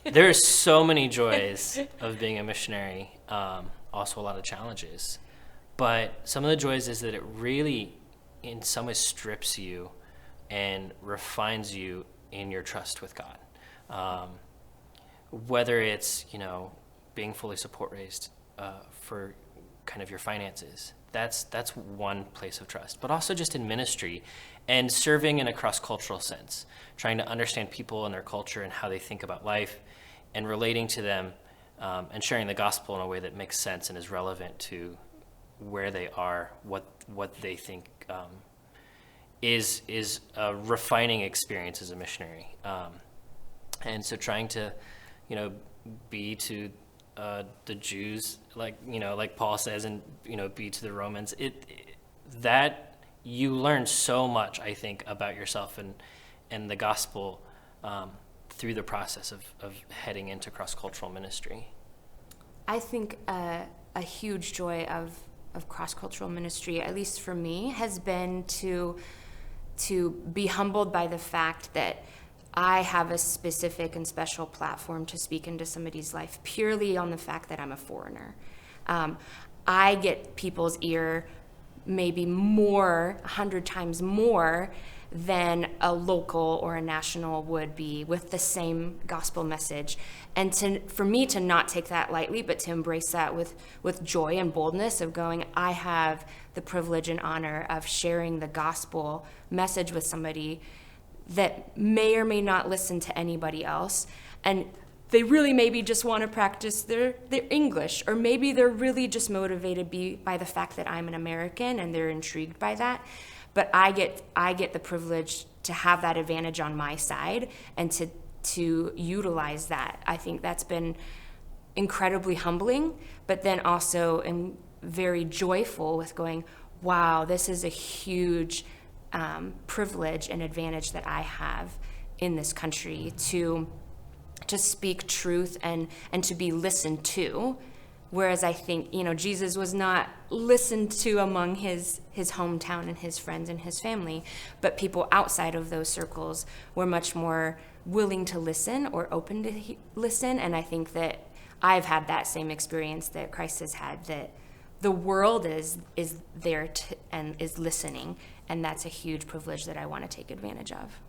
There's so many joys of being a missionary, also a lot of challenges. But some of the joys is that it really, in some ways, strips you and refines you in your trust with God. Whether it's, being fully support raised for kind of your finances. That's one place of trust, but also just in ministry and serving in a cross-cultural sense, trying to understand people and their culture and how they think about life and relating to them, and sharing the gospel in a way that makes sense and is relevant to where they are, what they think is a refining experience as a missionary. And so trying to, be to the Jews, like Paul says, and be to the Romans. That you learn so much, I think, about yourself and the gospel through the process of heading into cross-cultural ministry. I think a huge joy of cross-cultural ministry, at least for me, has been to be humbled by the fact that I have a specific and special platform to speak into somebody's life purely on the fact that I'm a foreigner. I get people's ear maybe 100 times more than a local or a national would be with the same gospel message. And for me to not take that lightly, but to embrace that with joy and boldness of going, I have the privilege and honor of sharing the gospel message with somebody that may or may not listen to anybody else, and they really maybe just want to practice their English, or maybe they're really just motivated by the fact that I'm an American and they're intrigued by that. But I get the privilege to have that advantage on my side and to utilize that. I think that's been incredibly humbling, but then also very joyful with going, wow, this is a huge privilege and advantage that I have in this country to speak truth and to be listened to. Whereas I think, Jesus was not listened to among his hometown and his friends and his family, but people outside of those circles were much more willing to listen or open to listen. And I think that I've had that same experience that Christ has had, that the world is there and is listening, and that's a huge privilege that I want to take advantage of.